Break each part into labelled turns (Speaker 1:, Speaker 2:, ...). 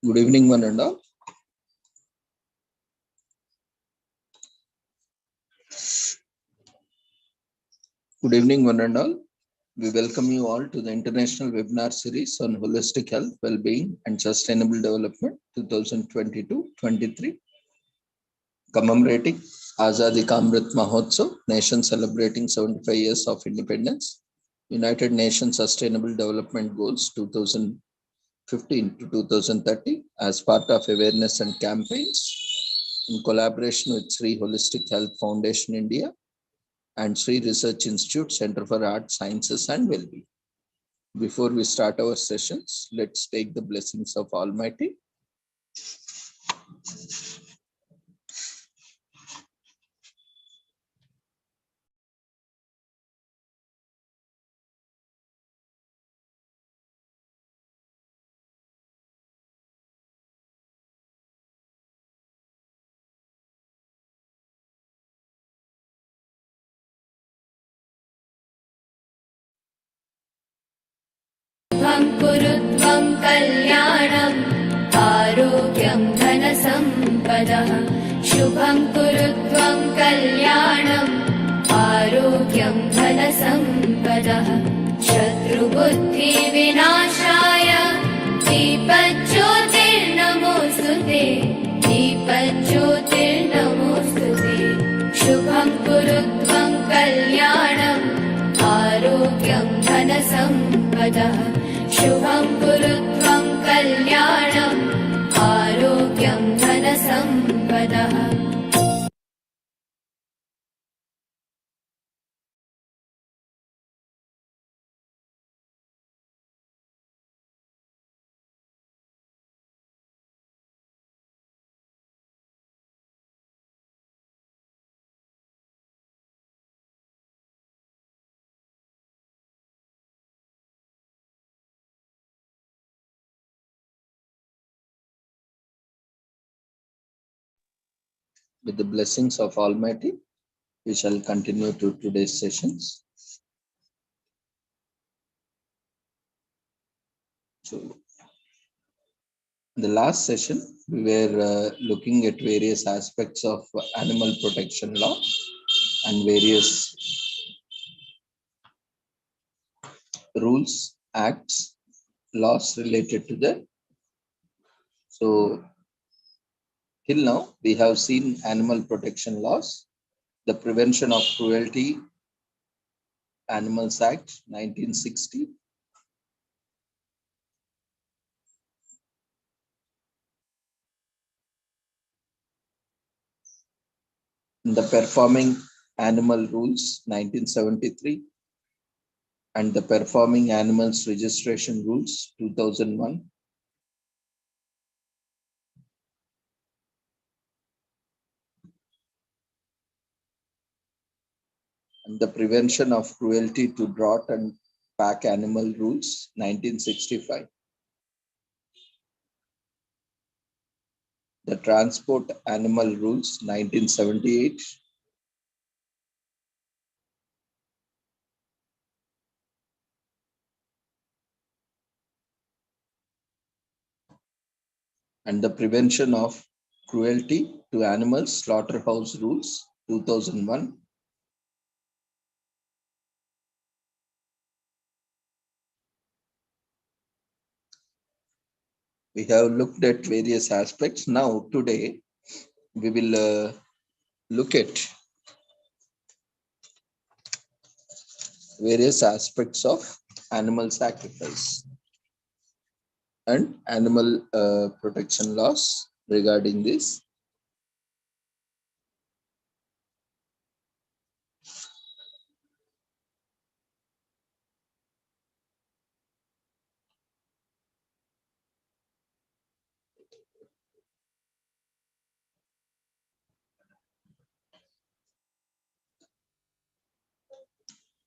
Speaker 1: Good evening, one and all. Good evening, one and all. We welcome you all to the international webinar series on holistic health, well-being, and sustainable development 2022-23, commemorating Azadi Ka Amrit Mahotsav, nation celebrating 75 years of independence, United Nations Sustainable Development Goals 2015 to 2030 as part of awareness and campaigns in collaboration with Sri Holistic Health Foundation India and Sri Research Institute Center for Art, Sciences and Wellbeing. Before we start our sessions, let's take the blessings of Almighty.
Speaker 2: कुरुत्वं कल्याणम् आरोग्यं धनसम्पदः शुभं कुरुत्वं कल्याणम् आरोग्यं धनसम्पदः शत्रुबुद्धिविनाशाय दीपज्योतिर्नमोऽस्तुते दीपज्योतिर्नमोऽस्तुते शुभं कुरुत्वं कल्याणम् आरोग्यं धनसम्पदः शुभं कुरुत्वं कल्याणम् आरोग्यं धनसम्पदः
Speaker 1: With the blessings of Almighty, we shall continue to today's sessions. So, in the last session, we were looking at various aspects of animal protection law and various rules, acts, laws related to that. So, till now, we have seen animal protection laws, the Prevention of Cruelty Animals Act 1960, the Performing Animal Rules 1973, and the Performing Animals Registration Rules 2001. And the Prevention of Cruelty to Draught and Pack Animal Rules 1965. The Transport Animal Rules 1978. And the Prevention of Cruelty to Animals Slaughterhouse Rules 2001. We have looked at various aspects. Now, today, we will look at various aspects of animal sacrifice and animal protection laws regarding this.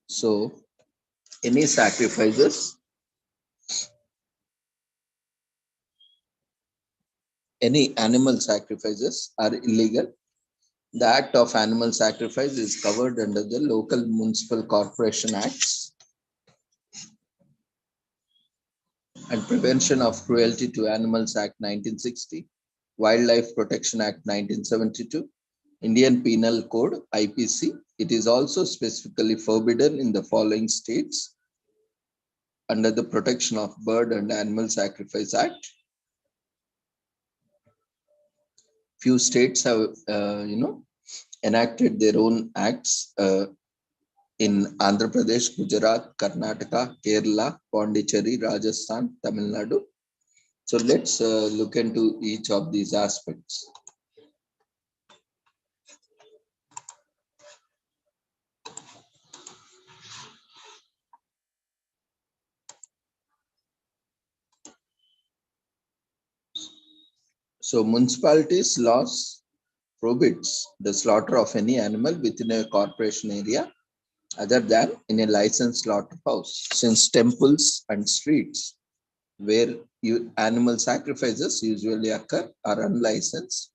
Speaker 1: So, any sacrifices, any animal sacrifices are illegal. The act of animal sacrifice is covered under the Local Municipal Corporation Acts and Prevention of Cruelty to Animals Act 1960, Wildlife Protection Act 1972, Indian Penal Code IPC. It is also specifically forbidden in the following states under the Protection of Bird and Animal Sacrifice Act. Few states have, enacted their own acts in Andhra Pradesh, Gujarat, Karnataka, Kerala, Pondicherry, Rajasthan, Tamil Nadu. So let's look into each of these aspects. So municipalities laws prohibits the slaughter of any animal within a corporation area other than in a licensed slaughterhouse, since temples and streets where animal sacrifices usually occur are unlicensed,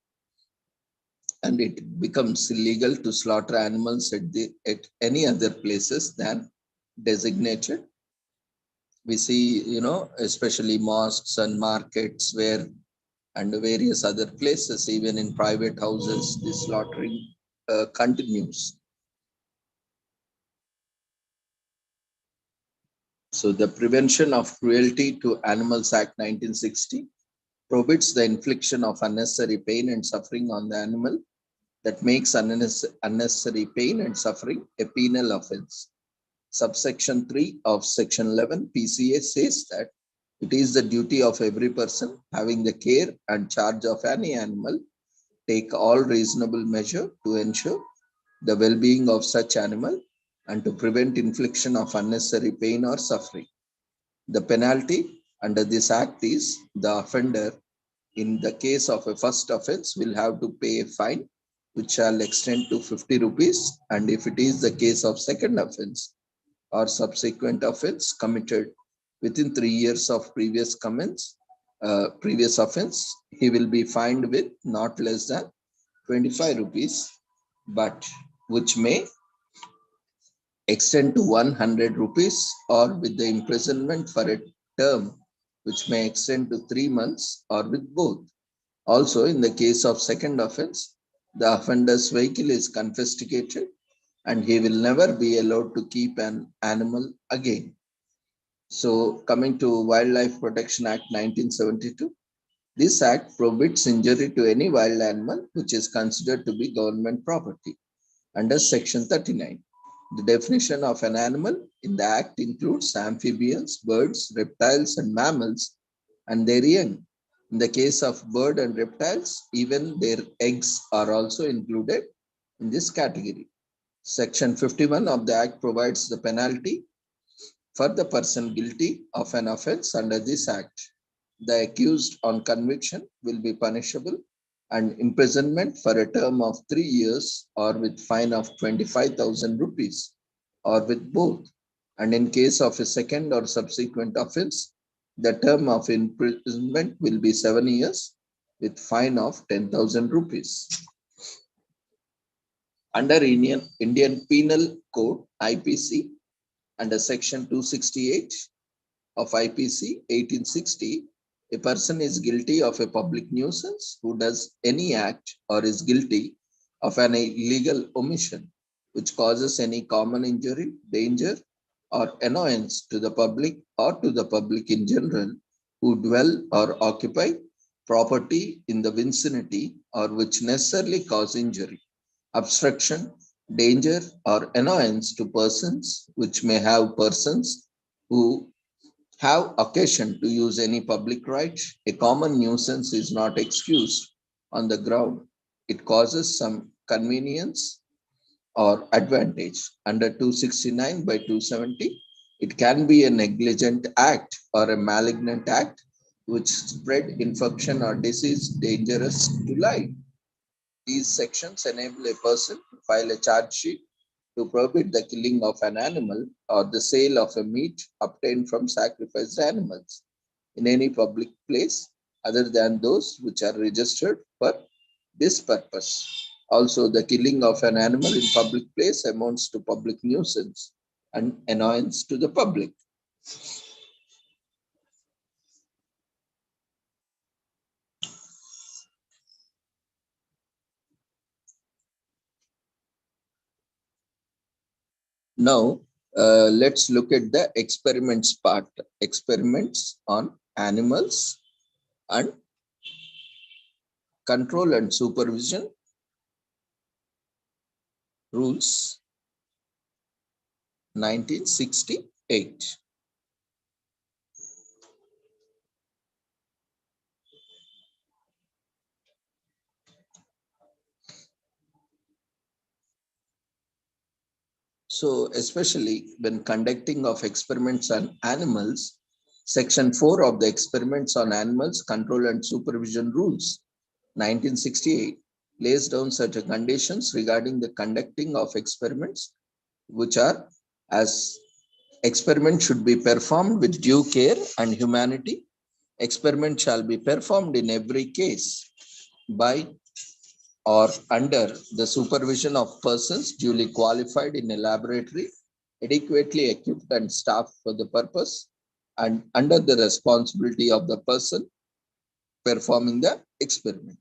Speaker 1: and it becomes illegal to slaughter animals at any other places than designated. We see, especially mosques and markets where and various other places, even in private houses, the slaughtering continues. So the Prevention of Cruelty to Animals Act 1960 prohibits the infliction of unnecessary pain and suffering on the animal that makes unnecessary pain and suffering a penal offense. Subsection 3 of Section 11 PCA says that it is the duty of every person having the care and charge of any animal take all reasonable measure to ensure the well-being of such animal and to prevent infliction of unnecessary pain or suffering. The penalty under this act is the offender, in the case of a first offense, will have to pay a fine which shall extend to 50 rupees, and if it is the case of second offense or subsequent offense committed within 3 years of previous offense, he will be fined with not less than 25 rupees, but which may extend to 100 rupees, or with the imprisonment for a term which may extend to 3 months, or with both. Also, in the case of second offense, the offender's vehicle is confiscated and he will never be allowed to keep an animal again. So coming to Wildlife Protection Act 1972, this act prohibits injury to any wild animal which is considered to be government property under Section 39. The definition of an animal in the act includes amphibians, birds, reptiles, and mammals, and their young. In the case of bird and reptiles, even their eggs are also included in this category. Section 51 of the Act provides the penalty for the person guilty of an offense under this Act. The accused on conviction will be punishable and imprisonment for a term of 3 years, or with fine of 25,000 rupees, or with both. And in case of a second or subsequent offense, the term of imprisonment will be 7 years with fine of 10,000 rupees. Under Indian Penal Code IPC, under Section 268 of IPC 1860, a person is guilty of a public nuisance who does any act or is guilty of an illegal omission which causes any common injury, danger, or annoyance to the public or to the public in general who dwell or occupy property in the vicinity, or which necessarily cause injury, obstruction, danger, or annoyance to persons which may have persons who have occasion to use any public right. A common nuisance is not excused on the ground it causes some convenience or advantage. Under 269 by 270, it can be a negligent act or a malignant act which spread infection or disease dangerous to life. These sections enable a person to file a charge sheet to prohibit the killing of an animal or the sale of a meat obtained from sacrificed animals in any public place other than those which are registered for this purpose. Also, the killing of an animal in public place amounts to public nuisance and annoyance to the public. Now, let's look at the experiments part. Experiments on animals and control and supervision rules 1968. So, especially when conducting of experiments on animals, Section 4 of the Experiments on Animals Control and Supervision Rules 1968 lays down certain conditions regarding the conducting of experiments, which are as experiment should be performed with due care and humanity. Experiment shall be performed in every case by or under the supervision of persons duly qualified in a laboratory, adequately equipped and staffed for the purpose, and under the responsibility of the person performing the experiment.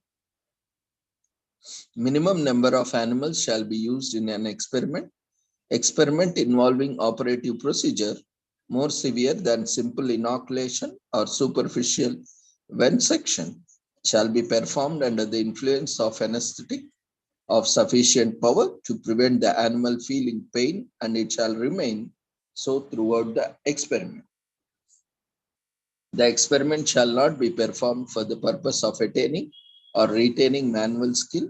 Speaker 1: Minimum number of animals shall be used in an experiment. Experiment involving operative procedure more severe than simple inoculation or superficial venesection shall be performed under the influence of anesthetic of sufficient power to prevent the animal feeling pain, and it shall remain so throughout the experiment. The experiment shall not be performed for the purpose of attaining or retaining manual skill.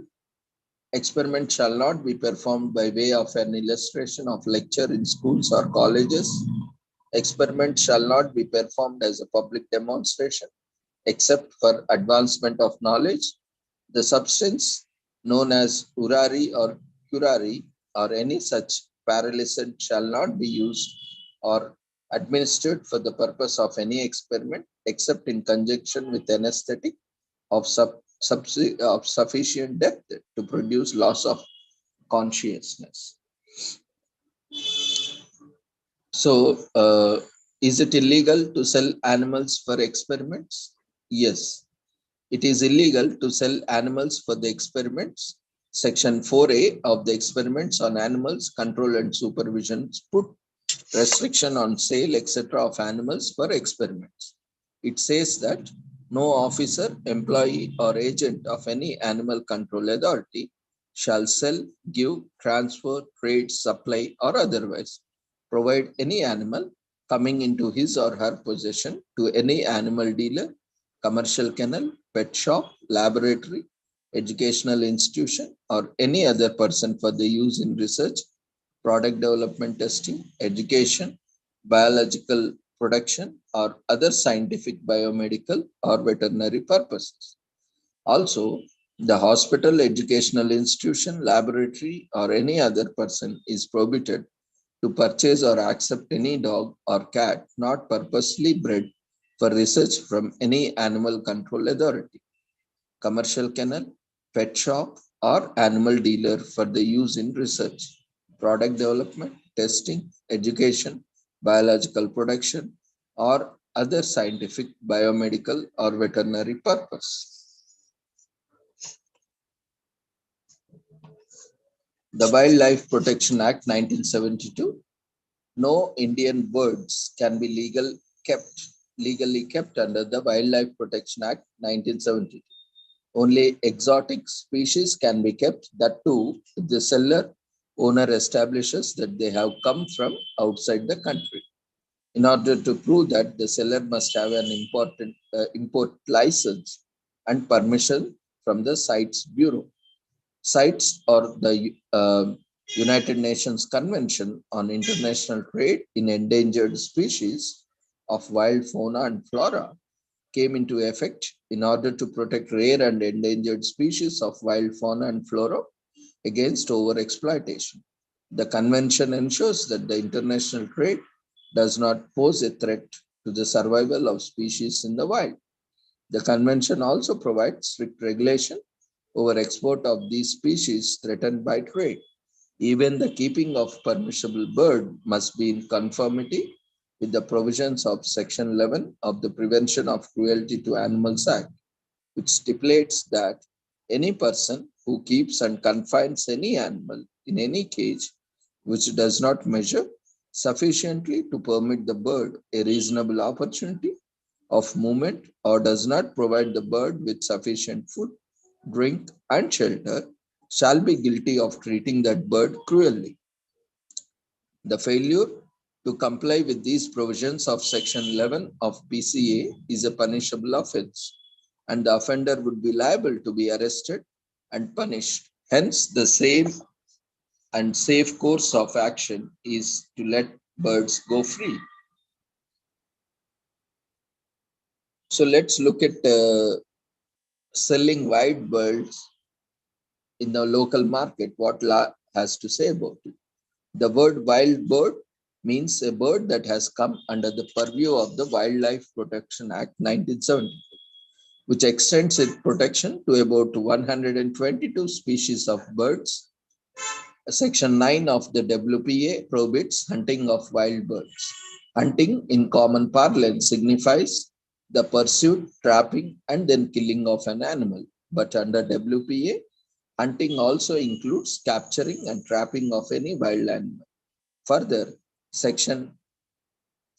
Speaker 1: Experiment shall not be performed by way of an illustration of lecture in schools or colleges. Experiment shall not be performed as a public demonstration except for advancement of knowledge. The substance known as urari or curare or any such paralysant shall not be used or administered for the purpose of any experiment except in conjunction with anesthetic of, of sufficient depth to produce loss of consciousness. So, is it illegal to sell animals for experiments? Yes, it is illegal to sell animals for the experiments. Section 4A of the Experiments on Animals Control and Supervision put restriction on sale, etc. of animals for experiments. It says that no officer, employee, or agent of any animal control authority shall sell, give, transfer, trade, supply, or otherwise provide any animal coming into his or her possession to any animal dealer, commercial kennel, pet shop, laboratory, educational institution, or any other person for the use in research, product development testing, education, biological production, or other scientific, biomedical, or veterinary purposes. Also, the hospital, educational institution, laboratory, or any other person is prohibited to purchase or accept any dog or cat not purposely bred for research from any animal control authority, commercial kennel, pet shop, or animal dealer for the use in research, product development, testing, education, biological production, or other scientific, biomedical, or veterinary purpose. The Wildlife Protection Act 1972. No Indian birds can be legally kept under the Wildlife Protection Act 1972. Only exotic species can be kept, that too if the seller owner establishes that they have come from outside the country. In order to prove that, the seller must have an import license and permission from the CITES Bureau. CITES, or the United Nations Convention on International Trade in Endangered Species of Wild Fauna and Flora, came into effect in order to protect rare and endangered species of wild fauna and flora against overexploitation. The convention ensures that the international trade does not pose a threat to the survival of species in the wild. The convention also provides strict regulation over export of these species threatened by trade. Even the keeping of permissible bird must be in conformity with the provisions of Section 11 of the Prevention of Cruelty to Animals Act, which stipulates that any person who keeps and confines any animal in any cage which does not measure sufficiently to permit the bird a reasonable opportunity of movement or does not provide the bird with sufficient food, drink, and shelter shall be guilty of treating that bird cruelly. The failure to comply with these provisions of Section 11 of PCA is a punishable offense, and the offender would be liable to be arrested and punished. Hence, the safe and safe course of action is to let birds go free. So let's look at selling wild birds in the local market, what law has to say about it. The word wild bird means a bird that has come under the purview of the Wildlife Protection Act 1970, which extends its protection to about 122 species of birds. Section 9 of the WPA prohibits hunting of wild birds. Hunting, in common parlance, signifies the pursuit, trapping, and then killing of an animal. But under WPA, hunting also includes capturing and trapping of any wild animal. Further, Section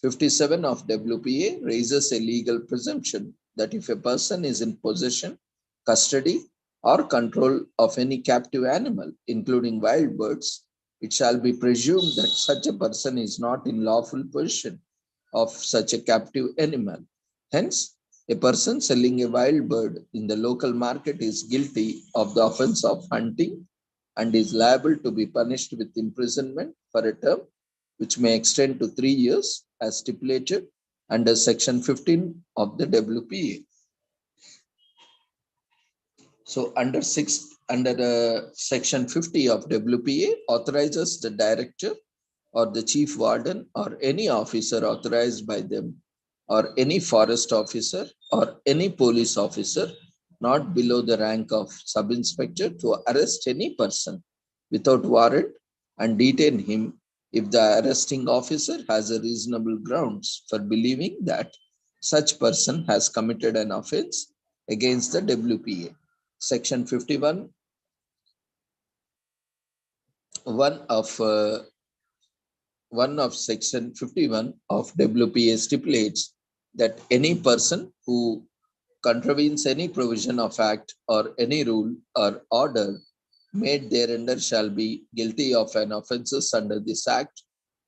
Speaker 1: 57 of WPA raises a legal presumption that if a person is in possession, custody, or control of any captive animal, including wild birds, it shall be presumed that such a person is not in lawful possession of such a captive animal. Hence, a person selling a wild bird in the local market is guilty of the offense of hunting and is liable to be punished with imprisonment for a term which may extend to 3 years as stipulated under Section 15 of the WPA. So under the Section 50 of WPA authorizes the director or the chief warden or any officer authorized by them or any forest officer or any police officer not below the rank of sub-inspector to arrest any person without warrant and detain him if the arresting officer has a reasonable grounds for believing that such person has committed an offense against the WPA. Section 51, one of Section 51 of WPA stipulates that any person who contravenes any provision of act or any rule or order made thereunder shall be guilty of an offences under this act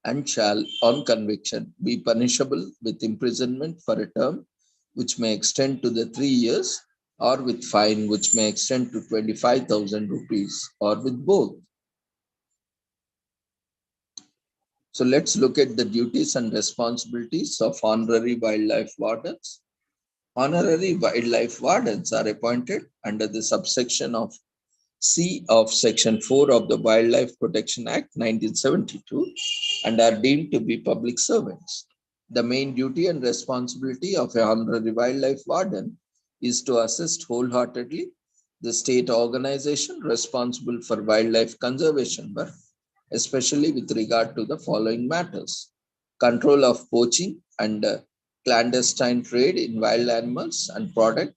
Speaker 1: and shall, on conviction, be punishable with imprisonment for a term which may extend to the 3 years or with fine which may extend to 25,000 rupees or with both. So let's look at the duties and responsibilities of honorary wildlife wardens. Honorary wildlife wardens are appointed under the subsection of C of Section 4 of the Wildlife Protection Act 1972 and are deemed to be public servants. The main duty and responsibility of a honorary wildlife warden is to assist wholeheartedly the state organization responsible for wildlife conservation work, especially with regard to the following matters: control of poaching and clandestine trade in wild animals and product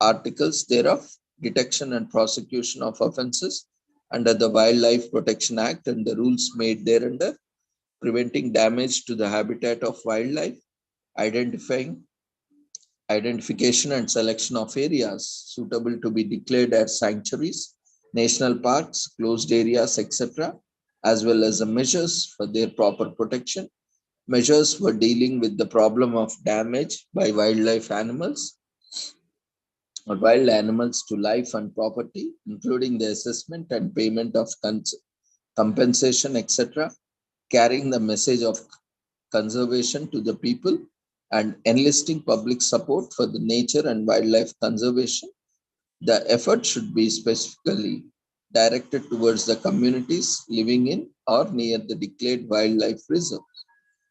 Speaker 1: articles thereof, detection and prosecution of offences under the Wildlife Protection Act and the rules made thereunder, preventing damage to the habitat of wildlife, identification and selection of areas suitable to be declared as sanctuaries, national parks, closed areas, etc., as well as the measures for their proper protection, measures for dealing with the problem of damage by wildlife animals or wild animals to life and property, including the assessment and payment of compensation, etc., carrying the message of conservation to the people and enlisting public support for the nature and wildlife conservation. The effort should be specifically directed towards the communities living in or near the declared wildlife reserve.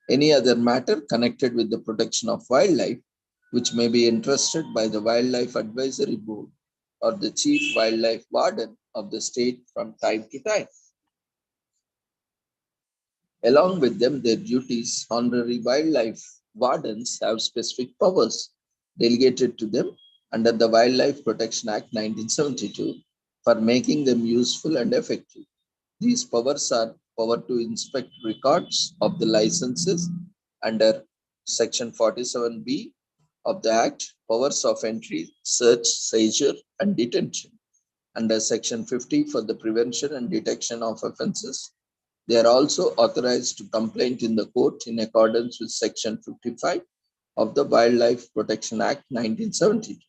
Speaker 1: Any other matter connected with the protection of wildlife, which may be entrusted by the Wildlife Advisory Board or the Chief Wildlife Warden of the state from time to time. Along with them, their duties, honorary wildlife wardens have specific powers delegated to them under the Wildlife Protection Act 1972 for making them useful and effective. These powers are power to inspect records of the licenses under Section 47B of the Act, powers of entry, search, seizure, and detention under Section 50 for the prevention and detection of offences. They are also authorized to complain in the court in accordance with Section 55 of the Wildlife Protection Act 1972.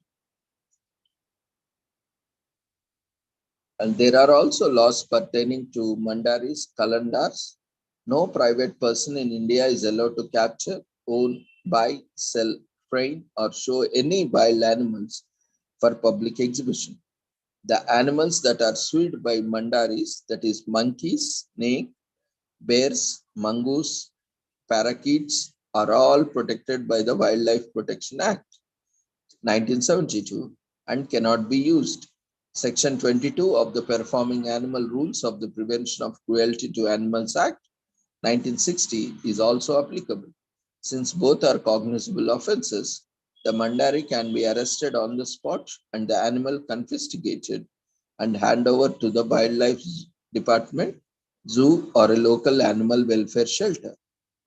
Speaker 1: And there are also laws pertaining to mandaris, kalendars. No private person in India is allowed to capture, own, buy, sell, train, or show any wild animals for public exhibition. The animals that are sued by mandaris, that is monkeys, snake, bears, mongoose, parakeets, are all protected by the Wildlife Protection Act 1972 and cannot be used. Section 22 of the Performing Animal Rules of the Prevention of Cruelty to Animals Act 1960 is also applicable. Since both are cognizable offences, the mandari can be arrested on the spot and the animal confiscated and hand over to the wildlife department, zoo, or a local animal welfare shelter.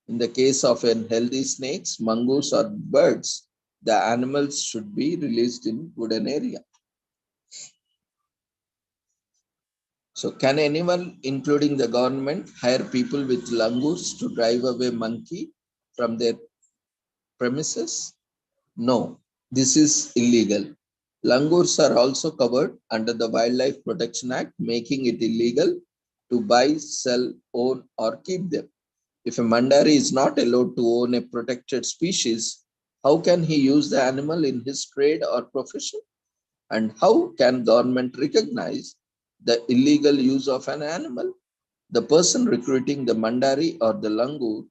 Speaker 1: In the case of unhealthy snakes, mongoose, or birds, the animals should be released in wooded area. So can anyone, including the government, hire people with langurs to drive away monkey from their premises? No, this is illegal. Langurs are also covered under the Wildlife Protection Act, making it illegal to buy, sell, own, or keep them. If a mandari is not allowed to own a protected species, how can he use the animal in his trade or profession? And how can government recognize the illegal use of an animal? The person recruiting the mandari or the langur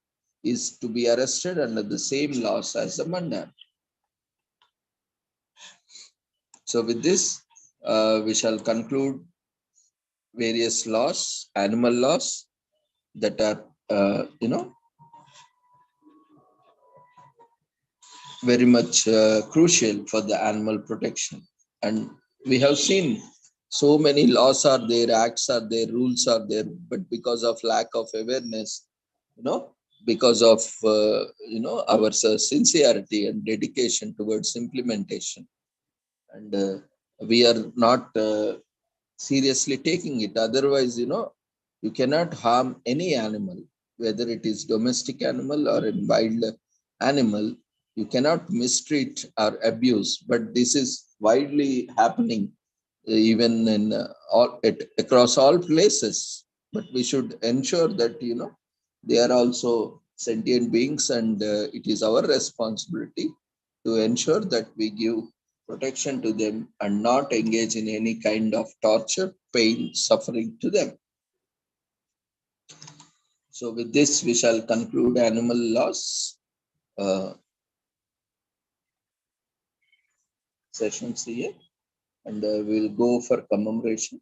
Speaker 1: is to be arrested under the same laws as the mandari. So with this, we shall conclude various laws, animal laws that are, very much crucial for the animal protection. And we have seen so many laws are there, acts are there, rules are there, but because of lack of awareness, because of our sincerity and dedication towards implementation, and we are not seriously taking it. Otherwise, you cannot harm any animal, whether it is domestic animal or a wild animal. You cannot mistreat or abuse, but this is widely happening even in across all places. But we should ensure that they are also sentient beings, and it is our responsibility to ensure that we give protection to them and not engage in any kind of torture, pain, suffering to them. So with this, we shall conclude animal laws sessions here, and we'll go for commemoration.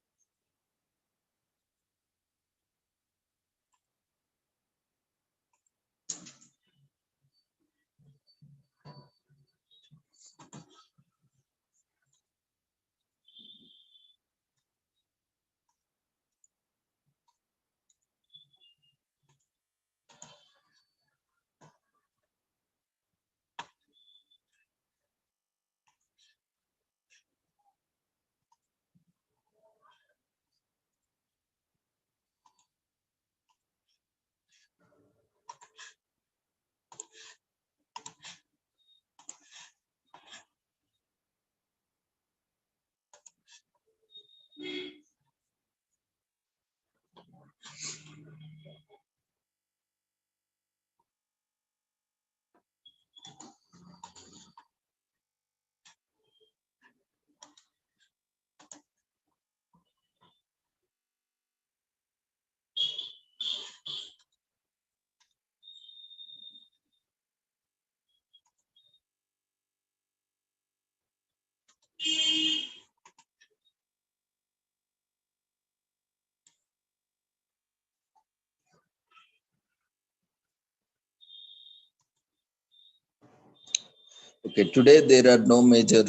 Speaker 1: Okay, today there are no major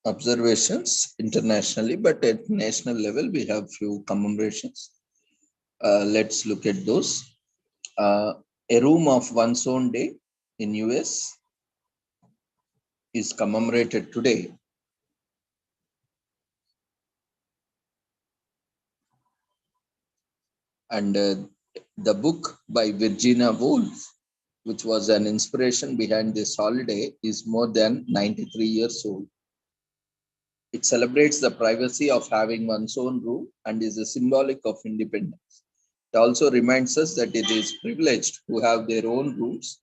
Speaker 1: observations internationally, but at national level we have few commemorations. Let's look at those. A room of one's own day in US is commemorated today. And the book by Virginia Woolf, which was an inspiration behind this holiday, is more than 93 years old. It celebrates the privacy of having one's own room and is a symbolic of independence. It also reminds us that it is privileged who have their own rooms,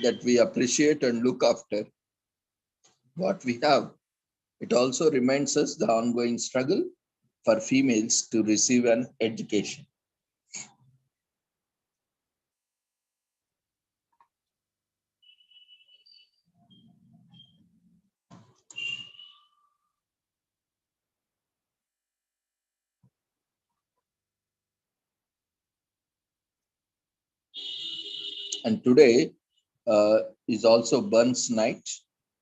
Speaker 1: that we appreciate and look after what we have. It also reminds us the ongoing struggle for females to receive an education. And today is also Burns Night,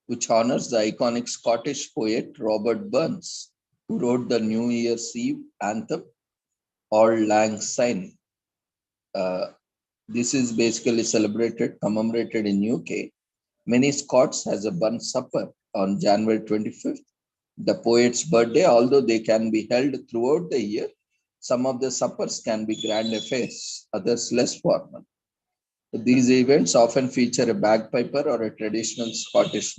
Speaker 1: which honors the iconic Scottish poet Robert Burns, who wrote the New Year's Eve anthem, Auld Lang Syne. This is basically celebrated, commemorated in UK. Many Scots has a Burns supper on January 25th, the poet's birthday. Although they can be held throughout the year, some of the suppers can be grand affairs, others less formal. These events often feature a bagpiper or a traditional Scottish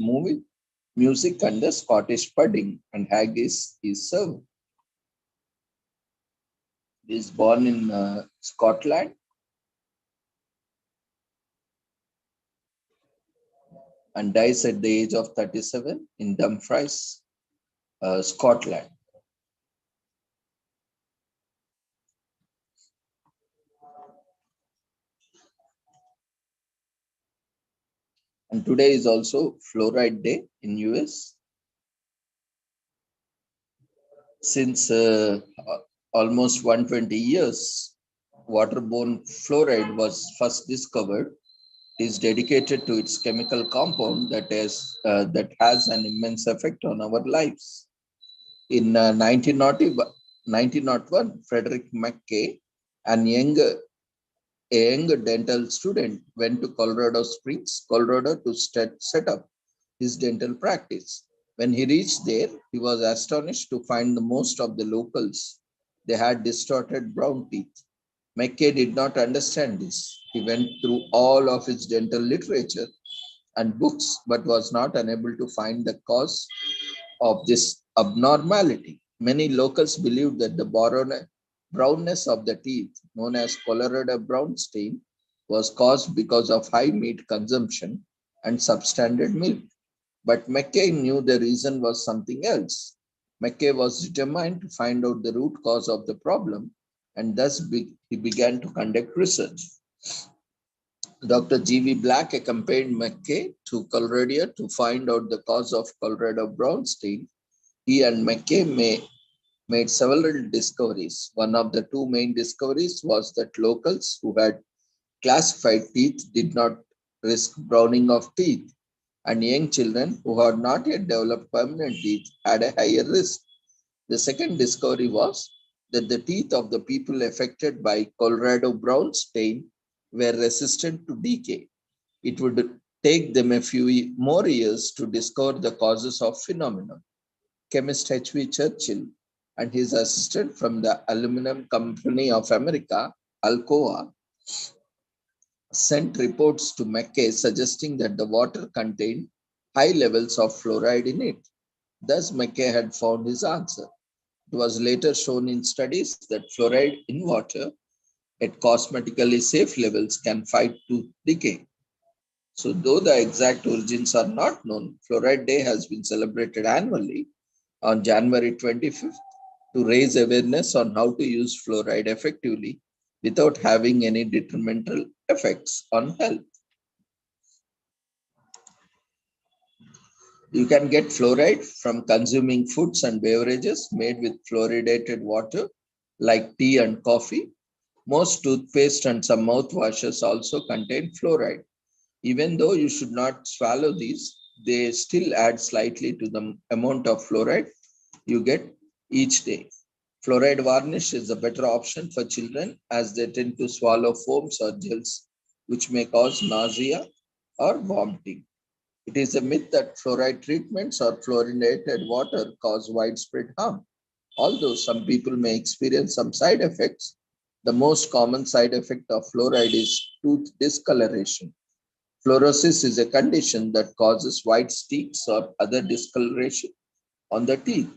Speaker 1: music, and the Scottish pudding and haggis is served. He is born in Scotland and dies at the age of 37 in Dumfries, Scotland. And today is also Fluoride Day in US. Since almost 120 years, waterborne fluoride was first discovered. It is dedicated to its chemical compound that has an immense effect on our lives. In 1901, Frederick Mackay, an a young dental student, went to Colorado Springs, Colorado to set up his dental practice. When he reached there, he was astonished to find the most of the locals, they had distorted brown teeth. Mackay did not understand this. He went through all of his dental literature and books, but was not unable to find the cause of this abnormality. Many locals believed that the brownness of the teeth, known as Colorado brown stain, was caused because of high meat consumption and substandard milk. But Mackay knew the reason was something else. Mackay was determined to find out the root cause of the problem, and thus he began to conduct research. Dr. G.V. Black accompanied Mackay to Colorado to find out the cause of Colorado brown stain. He and Mackay made several discoveries. One of the two main discoveries was that locals who had classified teeth did not risk browning of teeth, and young children who had not yet developed permanent teeth had a higher risk. The second discovery was that the teeth of the people affected by Colorado brown stain were resistant to decay. It would take them a few more years to discover the causes of phenomenon. Chemist H.V. Churchill and his assistant from the Aluminum Company of America, Alcoa, sent reports to Mackay suggesting that the water contained high levels of fluoride in it. Thus, Mackay had found his answer. It was later shown in studies that fluoride in water at cosmetically safe levels can fight tooth decay. So, though the exact origins are not known, Fluoride Day has been celebrated annually on January 25th to raise awareness on how to use fluoride effectively without having any detrimental effects on health. You can get fluoride from consuming foods and beverages made with fluoridated water, like tea and coffee. Most toothpaste and some mouthwashes also contain fluoride. Even though you should not swallow these, they still add slightly to the amount of fluoride you get each day. Fluoride varnish is a better option for children as they tend to swallow foams or gels, which may cause nausea or vomiting. It is a myth that fluoride treatments or fluorinated water cause widespread harm. Although some people may experience some side effects, the most common side effect of fluoride is tooth discoloration. Fluorosis is a condition that causes white streaks or other discoloration on the teeth.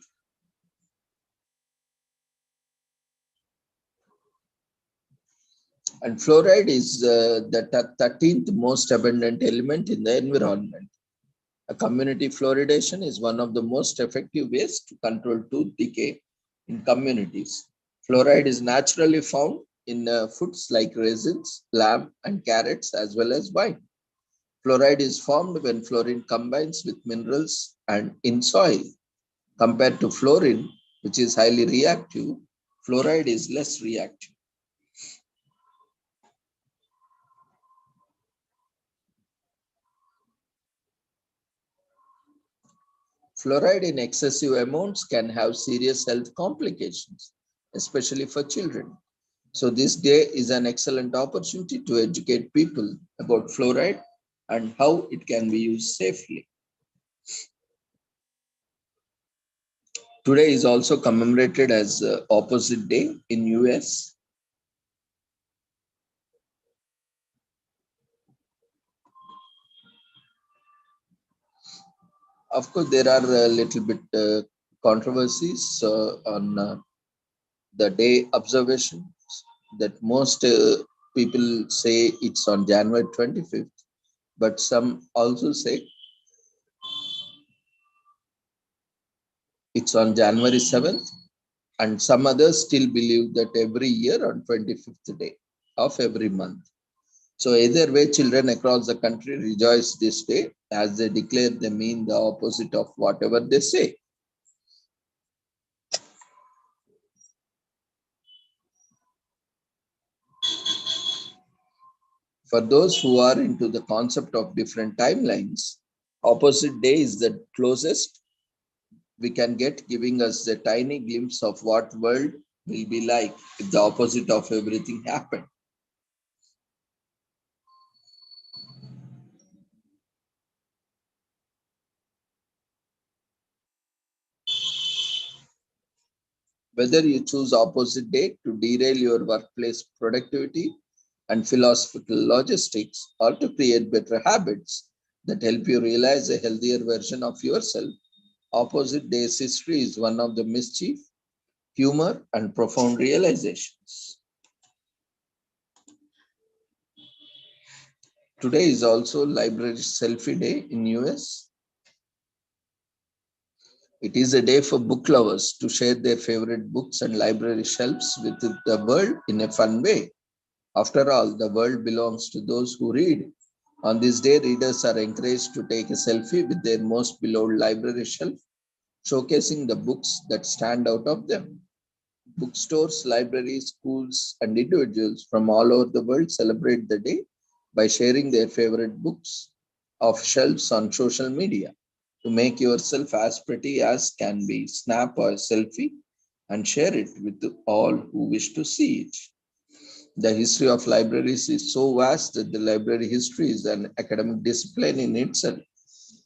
Speaker 1: And fluoride is the 13th most abundant element in the environment. A community fluoridation is one of the most effective ways to control tooth decay in communities. Fluoride is naturally found in foods like raisins, lamb, and carrots, as well as wine. Fluoride is formed when fluorine combines with minerals and in soil. Compared to fluorine, which is highly reactive, fluoride is less reactive. Fluoride in excessive amounts can have serious health complications, especially for children. So this day is an excellent opportunity to educate people about fluoride and how it can be used safely. Today is also commemorated as Opposite Day in US. Of course, there are a little bit controversies on the day observation that most people say it's on January 25th, but some also say it's on January 7th, and some others still believe that every year on 25th day of every month. So either way, children across the country rejoice this day as they declare they mean the opposite of whatever they say. For those who are into the concept of different timelines, opposite day is the closest we can get, giving us a tiny glimpse of what world will be like if the opposite of everything happened. Whether you choose opposite day to derail your workplace productivity and philosophical logistics, or to create better habits that help you realize a healthier version of yourself, opposite days history is one of the mischief, humor, and profound realizations. Today is also Library Selfie Day in US. It is a day for book lovers to share their favorite books and library shelves with the world in a fun way. After all, the world belongs to those who read. On this day, readers are encouraged to take a selfie with their most beloved library shelf, showcasing the books that stand out of them. Bookstores, libraries, schools, and individuals from all over the world celebrate the day by sharing their favorite books off shelves on social media. To make yourself as pretty as can be, snap a selfie and share it with all who wish to see it. The history of libraries is so vast that the library history is an academic discipline in itself.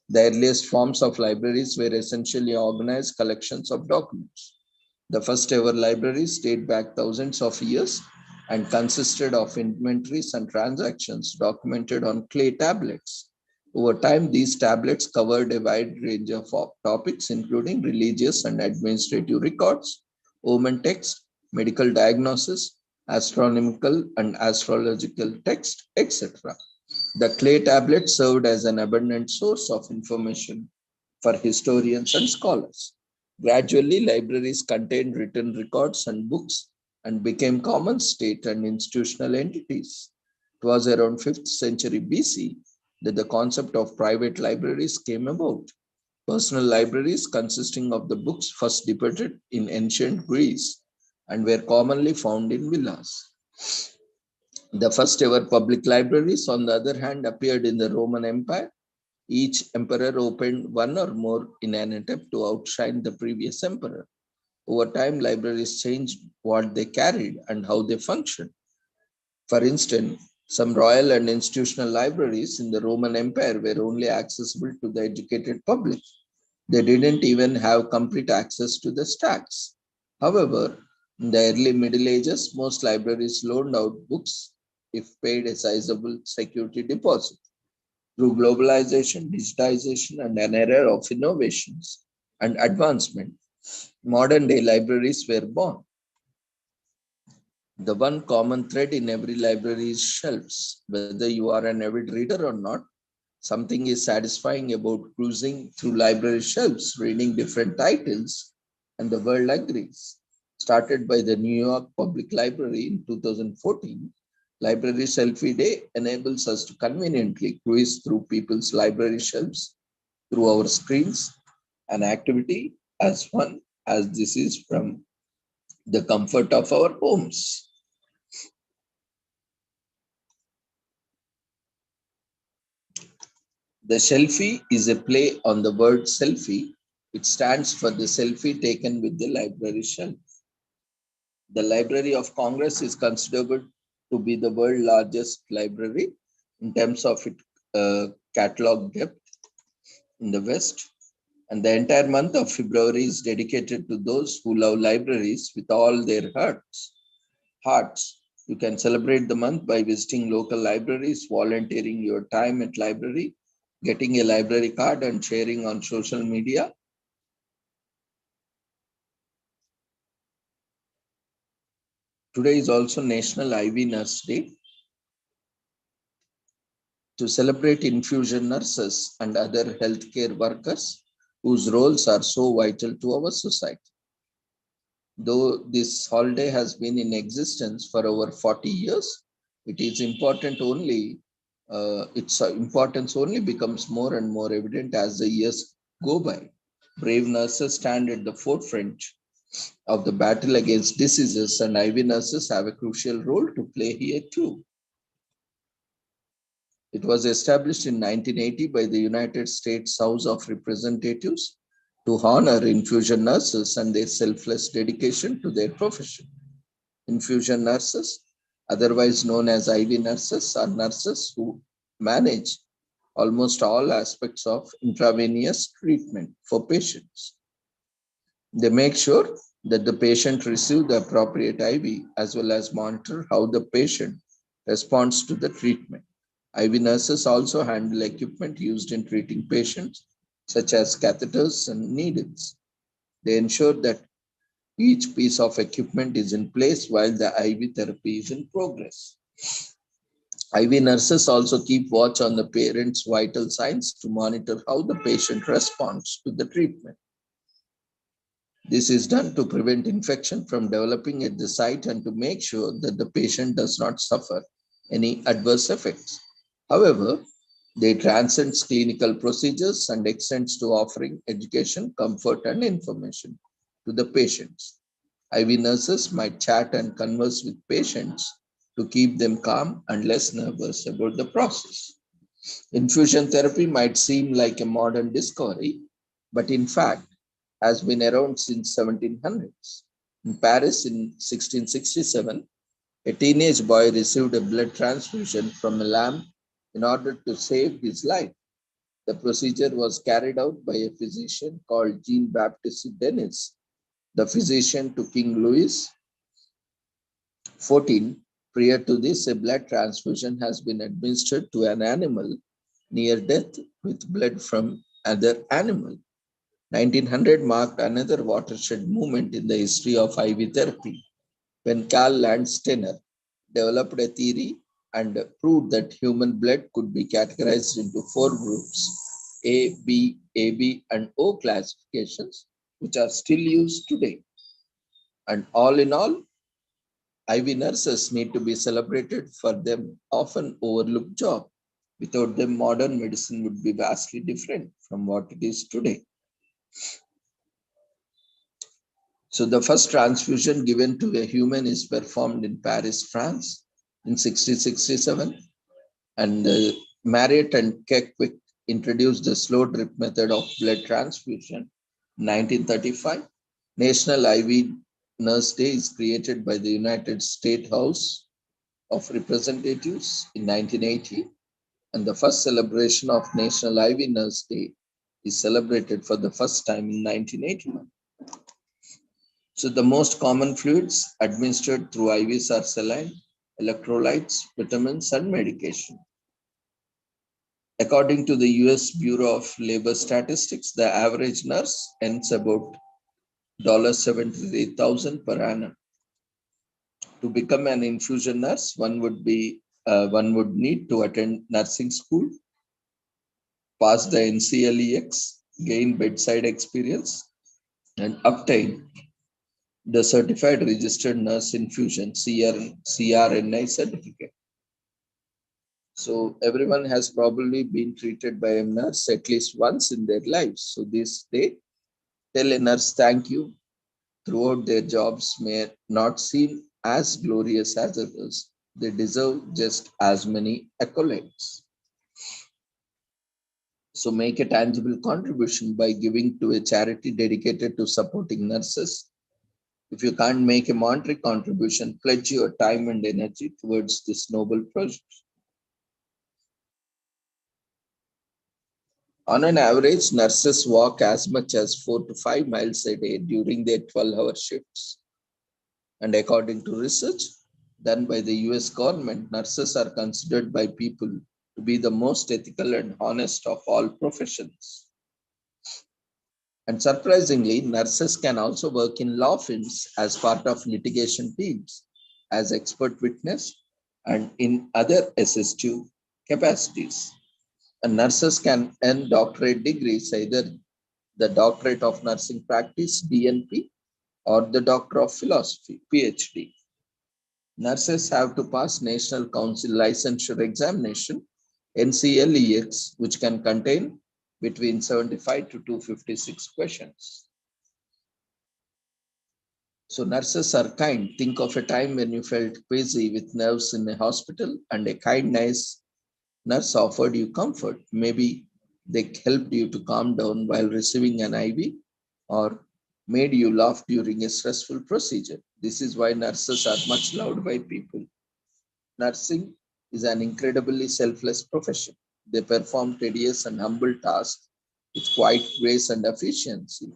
Speaker 1: The earliest forms of libraries were essentially organized collections of documents. The first ever libraries date back thousands of years and consisted of inventories and transactions documented on clay tablets. Over time, these tablets covered a wide range of topics, including religious and administrative records, omen text, medical diagnosis, astronomical and astrological text, etc. The clay tablet served as an abundant source of information for historians and scholars. Gradually, libraries contained written records and books and became common state and institutional entities. It was around 5th century BC that the concept of private libraries came about. Personal libraries consisting of the books first depicted in ancient Greece and were commonly found in villas. The first ever public libraries, on the other hand, appeared in the Roman Empire. Each emperor opened one or more in an attempt to outshine the previous emperor. Over time, libraries changed what they carried and how they functioned. For instance, some royal and institutional libraries in the Roman Empire were only accessible to the educated public. They didn't even have complete access to the stacks. However, in the early Middle Ages, most libraries loaned out books if paid a sizable security deposit. Through globalization, digitization, and an era of innovations and advancement, modern day libraries were born. The one common thread in every library is shelves. Whether you are an avid reader or not, something is satisfying about cruising through library shelves, reading different titles, and the world agrees. Started by the New York Public Library in 2014, Library Selfie Day enables us to conveniently cruise through people's library shelves through our screens, an activity as fun as this is from the comfort of our homes. The shelfie is a play on the word selfie. It stands for the selfie taken with the library shelf. The Library of Congress is considered to be the world's largest library in terms of its catalog depth in the West. And the entire month of February is dedicated to those who love libraries with all their hearts. You can celebrate the month by visiting local libraries, volunteering your time at library, getting a library card and sharing on social media. Today is also National IV Nurse Day. To celebrate infusion nurses and other healthcare workers whose roles are so vital to our society. Though this holiday has been in existence for over 40 years, it is important only, its importance only becomes more and more evident as the years go by. Brave nurses stand at the forefront of the battle against diseases, and IV nurses have a crucial role to play here too. It was established in 1980 by the United States House of Representatives to honor infusion nurses and their selfless dedication to their profession. Infusion nurses, otherwise known as IV nurses, are nurses who manage almost all aspects of intravenous treatment for patients. They make sure that the patient receives the appropriate IV as well as monitor how the patient responds to the treatment. IV nurses also handle equipment used in treating patients, such as catheters and needles. They ensure that each piece of equipment is in place while the IV therapy is in progress. IV nurses also keep watch on the parent's vital signs to monitor how the patient responds to the treatment. This is done to prevent infection from developing at the site and to make sure that the patient does not suffer any adverse effects. However, they transcend clinical procedures and extends to offering education, comfort, and information to the patients. IV nurses might chat and converse with patients to keep them calm and less nervous about the process. Infusion therapy might seem like a modern discovery, but in fact has been around since 1700s. In Paris in 1667, a teenage boy received a blood transfusion from a lamb in order to save his life. The procedure was carried out by a physician called Jean-Baptiste Denis, the physician to King Louis XIV. Prior to this, a blood transfusion has been administered to an animal near death with blood from other animal. 1900 marked another watershed moment in the history of IV therapy when Karl Landsteiner developed a theory and proved that human blood could be categorized into four groups: A, B, AB, and O classifications, which are still used today. And all in all, IV nurses need to be celebrated for their often overlooked job. Without them, modern medicine would be vastly different from what it is today. So the first transfusion given to a human is performed in Paris, France in 1667, and Marriott and Keckwick introduced the slow drip method of blood transfusion in 1935. National IV Nurse Day is created by the United States House of Representatives in 1980, and the first celebration of National IV Nurse Day is celebrated for the first time in 1981. So the most common fluids administered through IVs are saline, electrolytes, vitamins, and medication. According to the US Bureau of Labor Statistics, the average nurse earns about $73,000 per annum. To become an infusion nurse, one would need to attend nursing school, pass the NCLEX, gain bedside experience, and obtain the Certified Registered Nurse Infusion CRNI certificate. So everyone has probably been treated by a nurse at least once in their lives. So this day, tell a nurse thank you throughout their jobs may not seem as glorious as others. They deserve just as many accolades. So make a tangible contribution by giving to a charity dedicated to supporting nurses. If you can't make a monetary contribution, pledge your time and energy towards this noble project. On an average, nurses walk as much as 4 to 5 miles a day during their 12-hour shifts. And according to research done by the US government, nurses are considered by people to be the most ethical and honest of all professions. And surprisingly, nurses can also work in law firms as part of litigation teams, as expert witness, and in other assistive capacities. And nurses can earn doctorate degrees, either the Doctorate of Nursing Practice, DNP, or the Doctor of Philosophy, PhD. Nurses have to pass National Council Licensure Examination, NCLEX, which can contain between 75 to 256 questions. So nurses are kind. Think of a time when you felt queasy with nerves in a hospital and a kind, nice nurse offered you comfort. Maybe they helped you to calm down while receiving an IV or made you laugh during a stressful procedure. This is why nurses are much loved by people. Nursing is an incredibly selfless profession. They perform tedious and humble tasks with quiet grace and efficiency,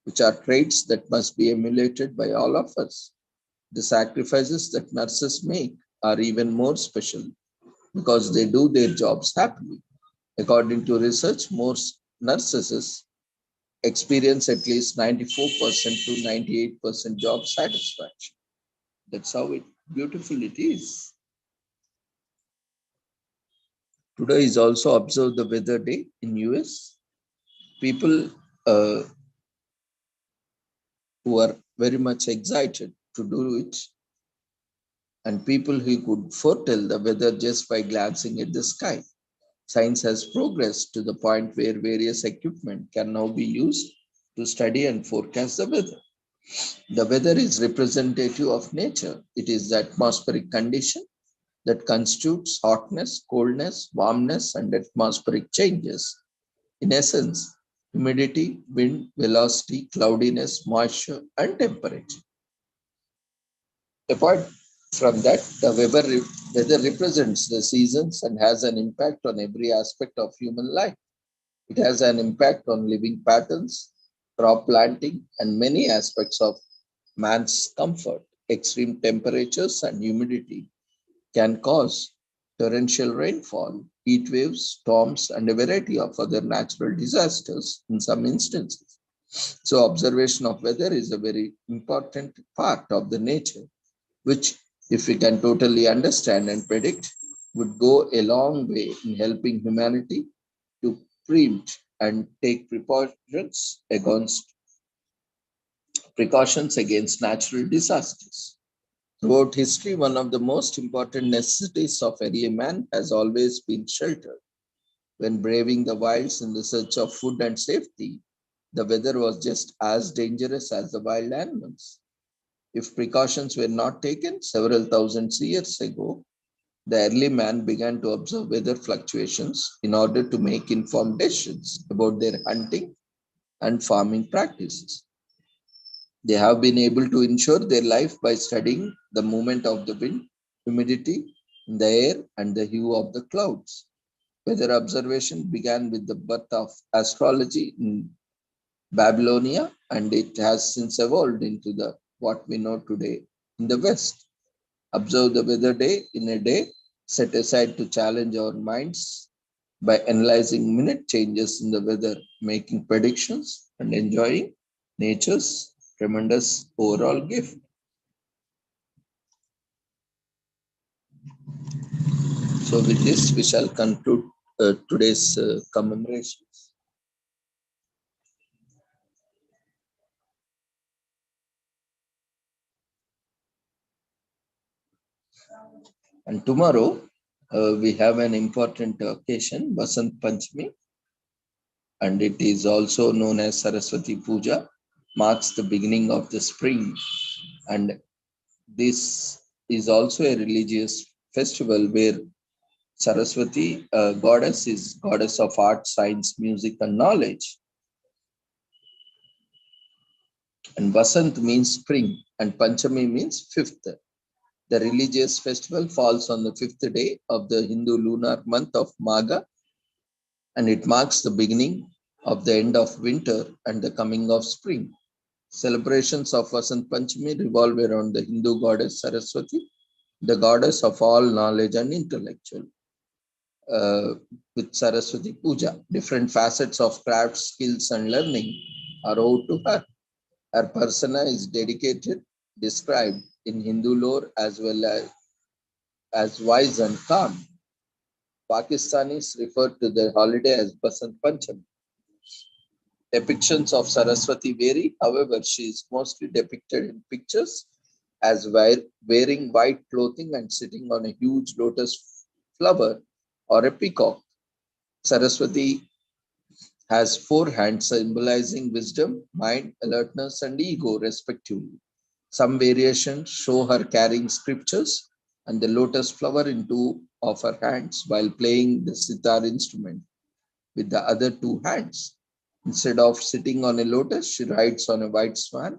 Speaker 1: which are traits that must be emulated by all of us. The sacrifices that nurses make are even more special because they do their jobs happily. According to research, most nurses experience at least 94% to 98% job satisfaction. That's how beautiful it is. Today is also observed the weather day in US. People who are very much excited to do it, and people who could foretell the weather just by glancing at the sky. Science has progressed to the point where various equipment can now be used to study and forecast the weather. The weather is representative of nature. It is the atmospheric condition that constitutes hotness, coldness, warmness, and atmospheric changes. In essence, humidity, wind, velocity, cloudiness, moisture, and temperature. Apart from that, the weather represents the seasons and has an impact on every aspect of human life. It has an impact on living patterns, crop planting, and many aspects of man's comfort. Extreme temperatures and humidity can cause torrential rainfall, heat waves, storms, and a variety of other natural disasters in some instances. So observation of weather is a very important part of the nature, which if we can totally understand and predict, would go a long way in helping humanity to preempt and take precautions against natural disasters. Throughout history, one of the most important necessities of every man has always been shelter. When braving the wilds in the search of food and safety, the weather was just as dangerous as the wild animals. If precautions were not taken several thousand years ago, the early man began to observe weather fluctuations in order to make informed decisions about their hunting and farming practices. They have been able to ensure their life by studying the movement of the wind, humidity in the air, and the hue of the clouds. Weather observation began with the birth of astrology in Babylonia, and it has since evolved into the what we know today in the West. Observe the weather day in a day set aside to challenge our minds by analyzing minute changes in the weather, making predictions, and enjoying nature's tremendous overall gift. So, with this, we shall conclude today's commemorations. And tomorrow, we have an important occasion, Vasant Panchami, and it is also known as Saraswati Puja, marks the beginning of the spring. And this is also a religious festival where Saraswati, goddess, is goddess of art, science, music, and knowledge. And Vasant means spring, and Panchami means fifth. The religious festival falls on the fifth day of the Hindu lunar month of Magha, and it marks the beginning of the end of winter and the coming of spring. Celebrations of Vasant Panchami revolve around the Hindu goddess Saraswati, the goddess of all knowledge and intellectual. With Saraswati Puja, different facets of craft, skills, and learning are owed to her. Her persona is dedicated, described in Hindu lore as wise and calm. Pakistanis refer to the holiday as Basant Panchami. Depictions of Saraswati vary, however, she is mostly depicted in pictures as wearing white clothing and sitting on a huge lotus flower or a peacock. Saraswati has four hands symbolizing wisdom, mind, alertness, and ego, respectively. Some variations show her carrying scriptures and the lotus flower in two of her hands while playing the sitar instrument with the other two hands. Instead of sitting on a lotus, she rides on a white swan.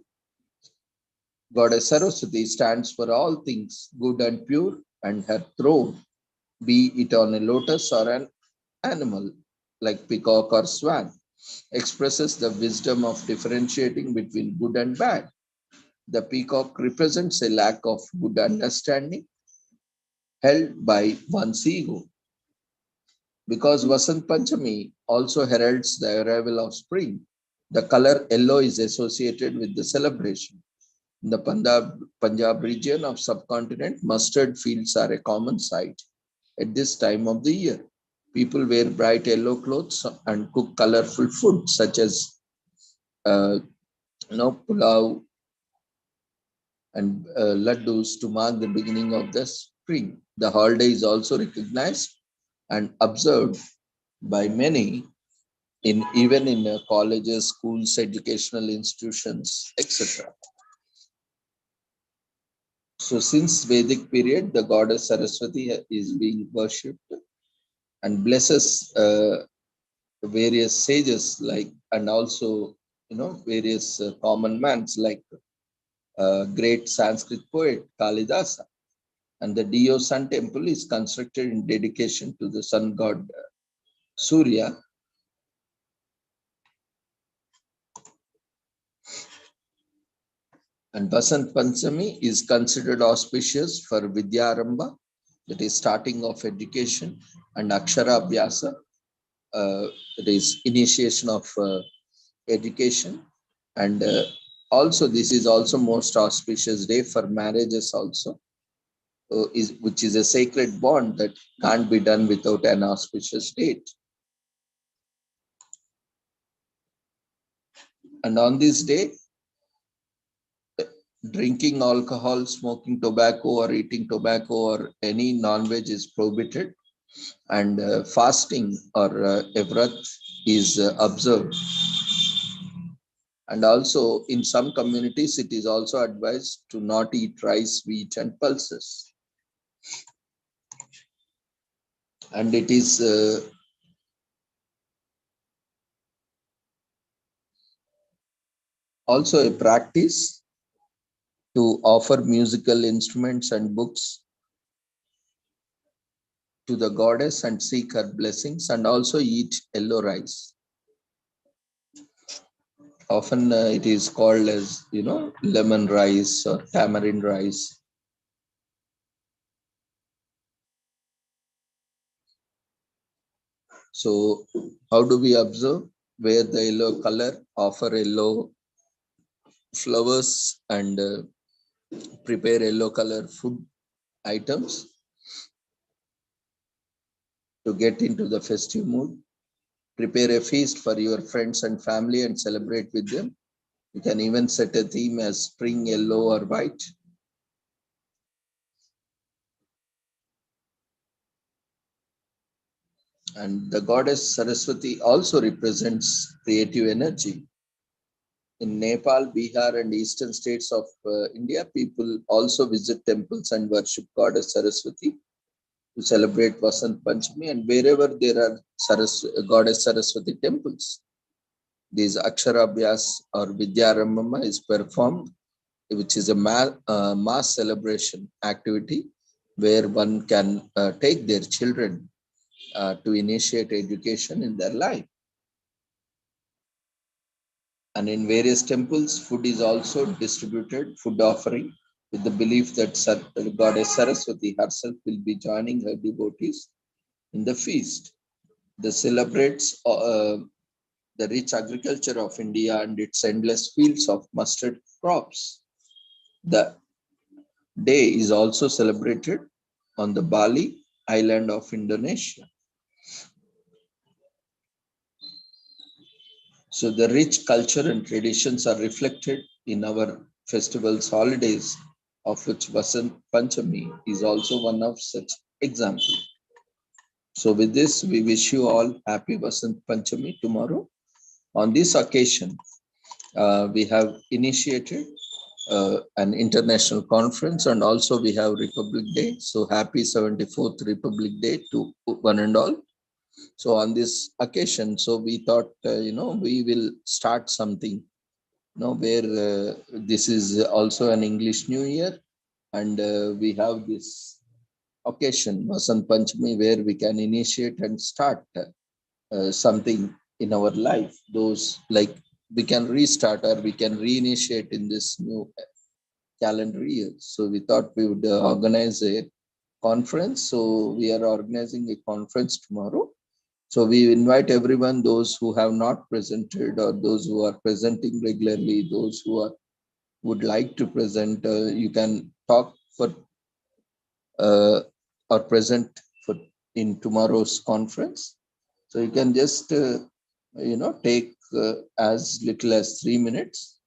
Speaker 1: Goddess Saraswati stands for all things good and pure, and her throne, be it on a lotus or an animal like peacock or swan, expresses the wisdom of differentiating between good and bad. The peacock represents a lack of good understanding held by one's ego. Because Vasant Panchami also heralds the arrival of spring, the color yellow is associated with the celebration. In the Punjab region of subcontinent, mustard fields are a common sight at this time of the year. People wear bright yellow clothes and cook colorful food such as uh, pulao and laddus to mark the beginning of the spring. The holiday is also recognized and observed by many in even in colleges, schools, educational institutions, etc. So since Vedic period, the goddess Saraswati is being worshipped and blesses various sages like and also various common mans like great Sanskrit poet Kalidasa. And the Dio Sun temple is constructed in dedication to the sun god Surya. And Basant Panchami is considered auspicious for Vidyarambha, that is starting of education, and Akshara Abhyasa, that is initiation of education. And also this is also most auspicious day for marriages also, which is a sacred bond that can't be done without an auspicious date. And on this day, drinking alcohol, smoking tobacco, or eating tobacco or any non-veg is prohibited, and fasting or a vrat is observed. And also in some communities, it is also advised to not eat rice, wheat, and pulses. And it is also a practice to offer musical instruments and books to the goddess and seek her blessings, and also eat yellow rice. Often it is called as, lemon rice or tamarind rice. So how do we observe? Wear the yellow color, offer yellow flowers, and prepare yellow color food items to get into the festive mood. Prepare a feast for your friends and family and celebrate with them. You can even set a theme as spring yellow or white. And the goddess Saraswati also represents creative energy. In Nepal, Bihar, and eastern states of India, people also visit temples and worship goddess Saraswati to celebrate Vasant Panchami. And wherever there are goddess Saraswati temples, these Aksharabhyas or Vidyarambhama is performed, which is a mass celebration activity where one can take their children to initiate education in their life. And in various temples, food is also distributed, food offering, with the belief that Goddess Saraswati herself will be joining her devotees in the feast. This celebrates the rich agriculture of India and its endless fields of mustard crops. The day is also celebrated on the Bali island of Indonesia. So the rich culture and traditions are reflected in our festivals, holidays, of which Vasant Panchami is also one of such examples. So with this, we wish you all happy Vasant Panchami tomorrow. On this occasion, we have initiated an international conference, and also we have Republic Day. So happy 74th Republic Day to one and all. So on this occasion, so we thought, we will start something, where this is also an English New Year, and we have this occasion, Vasant Panchami, where we can initiate and start something in our life. Those like we can restart or we can reinitiate in this new calendar year. So we thought we would organize a conference. So we are organizing a conference tomorrow. So we invite everyone, those who have not presented or those who are presenting regularly, those who would like to present, you can talk for or present for in tomorrow's conference. So you can just, take as little as 3 minutes.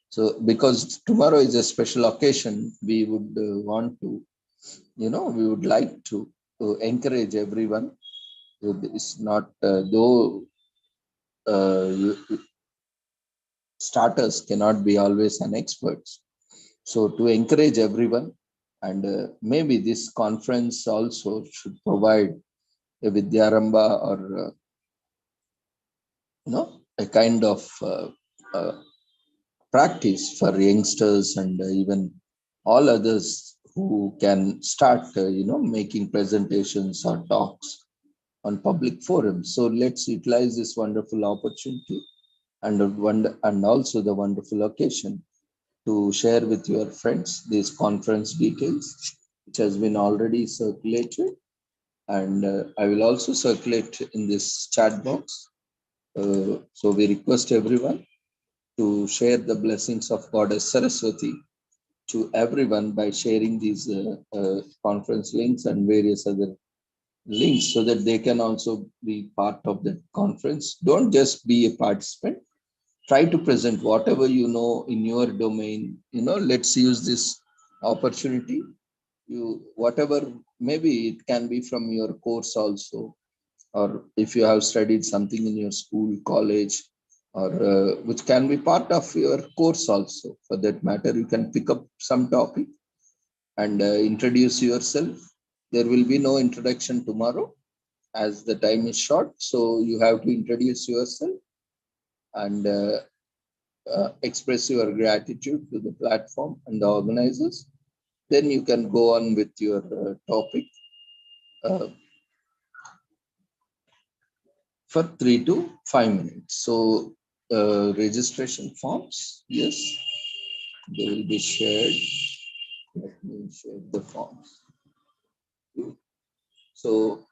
Speaker 1: So because tomorrow is a special occasion, we would want to, we would like to encourage everyone. It's not though starters cannot be always an experts. So to encourage everyone, and maybe this conference also should provide a Vidyaramba or a kind of practice for youngsters and even all others who can start, making presentations or talks on public forums. So let's utilize this wonderful opportunity and also the wonderful occasion to share with your friends these conference details, which has been already circulated. And I will also circulate in this chat box. So we request everyone to share the blessings of Goddess Saraswati to everyone by sharing these conference links and various other links so that they can also be part of the conference. Don't just be a participant. Try to present whatever you know in your domain. Let's use this opportunity. Whatever, maybe it can be from your course also, or if you have studied something in your school, college, or which can be part of your course also. For that matter, you can pick up some topic and introduce yourself. There will be no introduction tomorrow as the time is short. So you have to introduce yourself and express your gratitude to the platform and the organizers. Then you can go on with your topic uh, for 3 to 5 minutes. So registration forms, yes, they will be shared. Let me share the forms. So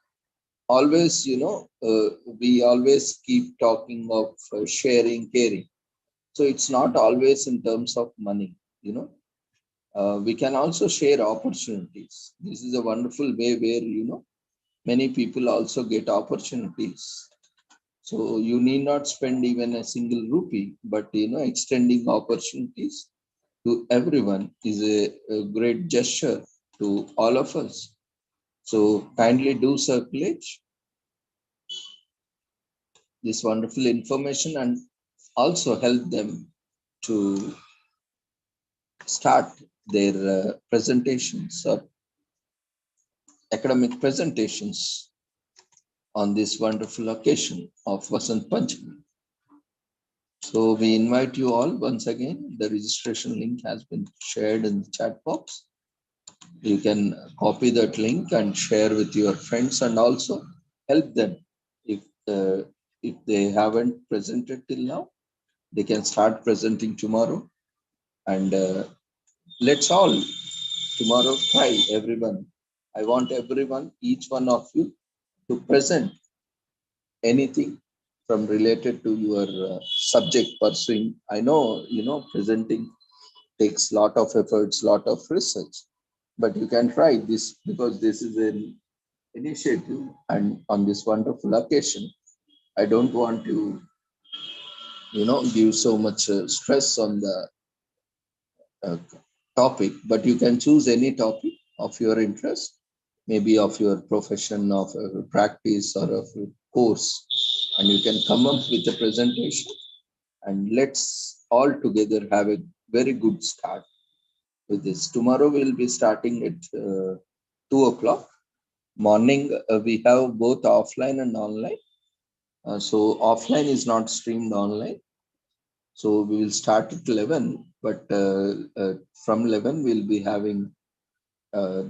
Speaker 1: always, we always keep talking of sharing, caring. So it's not always in terms of money, we can also share opportunities. This is a wonderful way where, many people also get opportunities. So you need not spend even a single rupee, but, extending opportunities to everyone is a great gesture to all of us. So kindly do circulate this wonderful information and also help them to start their presentations or academic presentations on this wonderful occasion of Vasant Panchami. So we invite you all once again. The registration link has been shared in the chat box. You can copy that link and share with your friends and also help them. If they haven't presented till now, they can start presenting tomorrow. And let's all tomorrow try, everyone. I want everyone, each one of you, to present anything from related to your subject pursuing. I know, presenting takes lot of efforts, lot of research, but you can try this because this is an initiative and on this wonderful occasion. I don't want to, give so much stress on the uh, topic, but you can choose any topic of your interest, maybe of your profession, of practice, or of your course, and you can come up with a presentation. And let's all together have a very good start with this. Tomorrow we'll be starting at 2 o'clock morning. We have both offline and online. So offline is not streamed online. So we will start at 11, but from 11 we'll be having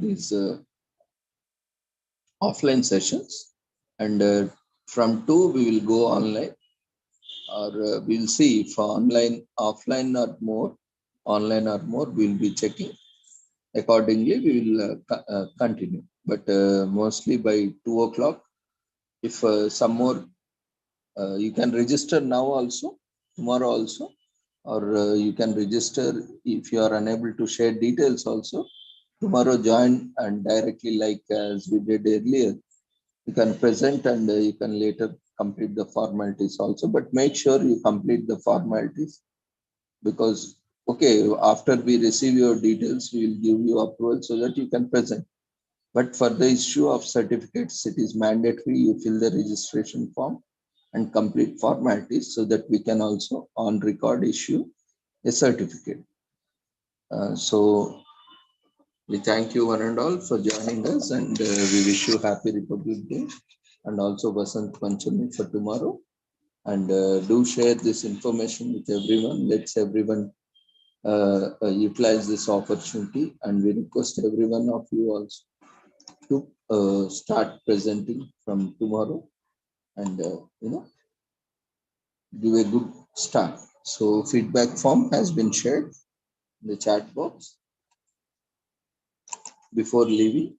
Speaker 1: these offline sessions, and from 2 we will go online, or we'll see if online or more, we'll be checking. Accordingly, we will continue. But mostly by 2 o'clock, if some more, you can register now also, tomorrow also, or you can register if you are unable to share details also. Tomorrow join and directly, like as we did earlier, you can present and you can later complete the formalities also. But make sure you complete the formalities because, okay, after we receive your details, we will give you approval so that you can present. But for the issue of certificates, it is mandatory you fill the registration form and complete formalities so that we can also on record issue a certificate. So we thank you one and all for joining us, and we wish you happy Republic Day and also Vasant Panchami for tomorrow. And do share this information with everyone. Let's everyone utilize this opportunity, and we request every one of you also to start presenting from tomorrow and give a good start. So feedback form has been shared in the chat box. Before leaving,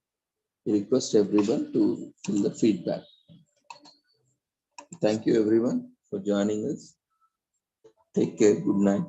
Speaker 1: we request everyone to fill the feedback. Thank you everyone for joining us. Take care. Good night.